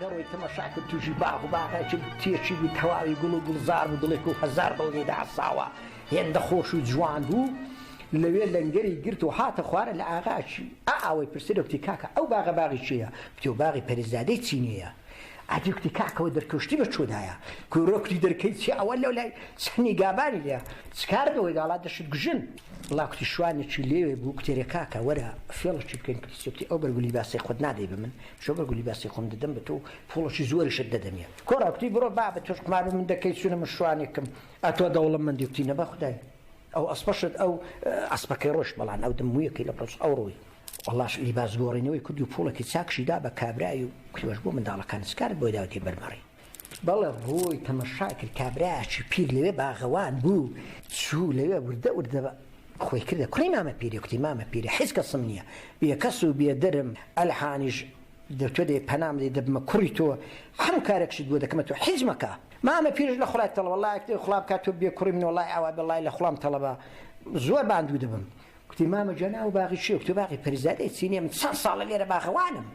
گەڕۆی تەماشا کرد تووشی باغ و باغێکی تێکی بوو تەواوی گوڵ و گوڵزار و دڵێک و هەزار دڵنی داعساوە هێندە خۆش و جوان بوو لەوێ لەنگەری گرت و هاتە خوارە لە ئاغاچی ئەوەی پرسیدە وتی کاکە ئەو باغە باغی چییە؟ وتی و باغی پەریزادەی چینیە. ئەدی وتی کاکەوە دەرکەوشتی بە چۆدایە کورۆکتی دەرکەی چی ئەوە لەو لای چەنی گابانی لێ چکاردەوەی داڵا دەشت گژن وڵا کوتی شوانێکی لێوێ بوو کتێرە کاکە وەرە فێڵەکی بکەین کریسیوتی ئەو بەرگولی باسی خۆت نادەی بە من شۆ بەرگولی باسی خۆم دەدەم بە تۆ فۆڵەکی زۆریشت دەدەمێ کۆڕا کوتی بڕۆ با بە تۆش قمار من دەکەی چونە من شوانێکم ئەتۆ دەوڵەمەندی وتی نەبا خودای ئەو ئەسپەشت ئەو ئەسپەکەی ڕۆژ بەڵان ئەو دەموویەکەی لە پرس ئەو ڕۆی والله لیباس گۆڕینەوەی کردی و پوڵێکی چاکشیدا بە کابرای و کلیوەش بۆ منداڵەکان سکارت بۆی داوەتی بەرمەڕی بەڵێ ڕۆی تەمەشا کرد کابراایکی پیر لەوێ باغەوان بوو چوو لەوێ وردە خۆی کردە کوڕی مامە پیری کوتی مامە پیری هیچ کەسم نییە بێ کەس و بێ دەرم ئەلحانیش دەتۆ دێ پەنام دێ دەبمە کوڕی تۆ هەموو کارێکشت بۆ دەکەمە تۆ حیز مەکە مامە پیرش لە خوڵای تەڵە وەڵای کتێ خوڵا بکات تۆ بێ کوڕی من وەڵای ئاوا بەڵای لە خوڵام تەڵەبە زۆر باندوو دەبم کوتی مامە جانا و باغی چییە؟ کوتی باغی پەریزادەی چینیە من چەند ساڵە لێرە باغەوانم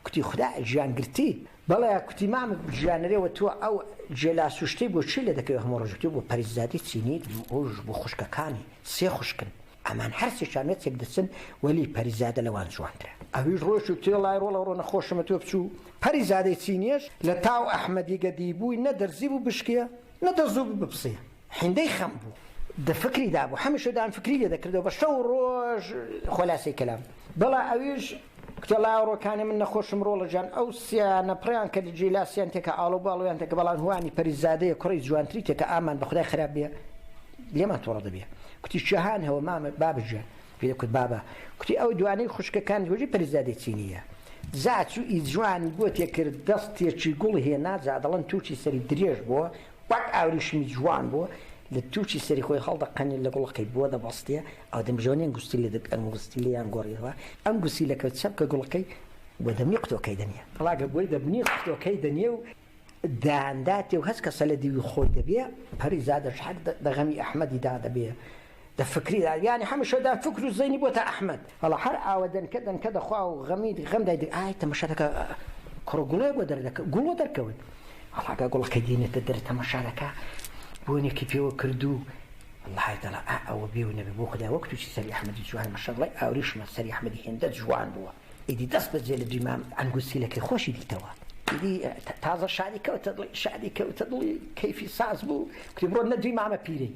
کوتی خودای ژیانگرتی بەڵێ کوتی مامە ژیانەرێەوە تۆ ئەو جێلا سوشتەی بۆ چی لێ دەکەوێت هەموو ڕۆژ بۆ پەریزادەی چینی ڕۆژ بۆ خوشکەکانی سێ خوشکن ئەمان هەر سێشان چێک دەچن وەلی پەریزادە لەوان جوانترە ئەویش ڕۆژ و تێڵای ڕۆڵە ڕۆ نەخۆشمە تۆ بچوو پەریزادەی چینیەش لە تاو ئەحمەدی گەدی بووی نەدەرزی بوو بشکێ نەدەزوو بوو بپسێ هێندەی خەم بوو دەفکری دابوو هەمیشەدان فکری لێ دەکردەوە بە شەو ڕۆژ خۆلاسی کەلام بەڵا ئەویش کتێڵای ڕۆکانی من نەخۆشم ڕۆڵە جان ئەو سیانە پڕیان کە لە جێلاسیان تێکە ئاڵۆ باڵۆیان تێکە بەڵام هوانی پەریزادەیە کوڕی جوانتری تێکە ئامان بە خودای خراپ بێ لێمان تۆڕە دەبێ کوتی شەهان هەوە مامە بابژیان پێ کوت بابە کوتی ئەو دوانەی خوشکەکان هۆژی پەریزادەی چینیە زاچ و ئیجوانی بۆ تێکرد دەست تێکی گوڵ هێنا جا دەڵەن تووچی سەری درێژ بووە وەک ئاوریشمی جوان بووە لە تووچی سەری خۆی هەڵدەقەنی لە گوڵەکەی بۆ دەبەستێ ئەو دەمژۆنیان گوستی لێ ئەنگستی لێیان گۆڕیەوە ئەم گوسی لەکەوت چەپکە گوڵەکەی بۆ دەمنی قوتۆکەی دەنیە بەڵاگە بۆی دەبنی قوتۆکەی دەنیە و دانداتێ و هەست کەسە لە دیوی خۆی دەبێ پەریزادەش هەر دەغەمی ئەحمەدی دا دەبێ دەفکری یانی هەمیشەدا فکر و زەینی بۆتە ئەحمەد هەڵا هەر ئاوە دەنکە دەخوا و غەمی غەمدای ئای تەماشا دەکە کوڕ گوڵێ بۆ دەردەکە گوڵۆ دەرکەوت هەڵاگە گوڵەکەی دێنێتە دەر تەماشا دەکا بۆنێکی پێوە کردو الله دەڵا ئەوە بێ و نەبێ بۆ خوددا وەک تووشی سەری ئەحمەدی جوان مەشەڵڵای ئاوریشمە سەری ئەحمەدی هێندە جوان بووە ئیدی دەست بەجێ لە دیمام ئەنگوسیلەکەی خۆشی دیتەوە ئیدی تازە شادی کەوتە دڵی کەیفی ساز بوو کتی بڕۆ نەدوی مامە پیرەی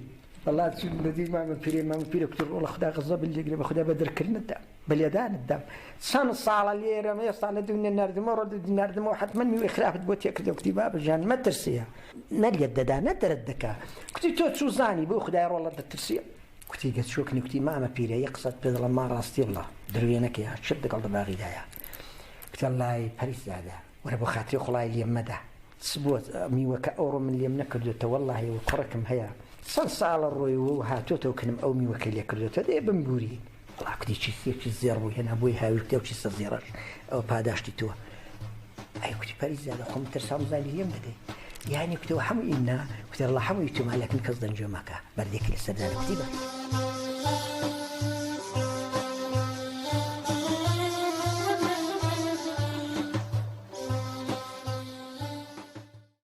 والله چون لەدی مامە پیرە کتی ڕۆڵە خوددا غەزە بلێگرێ بە خوددا بە دەرکردنتدا بەلێدانتدا چەند ساڵە لێرەمە ئێستا لە دوونێ نردمە ڕۆ نردمەوە حتمما میوەی خراپت بۆ تێکردە کتی بابەژیان مەترسیە نەریەت دەدا نەدەرت دەکا کتی تۆ چوو زانی بۆ خودای ڕۆڵە دەترسیە کوتی گەچۆکنی کوتی مامە پیرە یە قسەت پێ دەڵێم ما ڕاستی بڵە دروێنەکەی شت دەگەڵ دە باغیدایە کتە لای پەریزادە وەرە بۆ خاتری خوڵای لێم مەدا چ بۆ میوەکە ئەوڕۆ من لێم نەکردوێتە وەڵڵاهی و کوڕەکەم هەیە چەند ساڵە ڕۆیەوە و هاتۆتەوە کنم ئەو میوەکەی لێ کردوێتە دێ بمبووری وڵا کوتی چی زێڕ بوو هێنا بۆی هاویرتە و چی سە زێڕەش ئەو پاداشتی تۆ ئەی کوتی پەریزادە خۆم ترسام زانی لێم دەدەی یعنی کتەوە هەموو ئیننا کوتە ڕڵا هەمووی تۆمالەکن کەس دەنجۆ ماکە بەردێکی لەسەردانە کوتی بە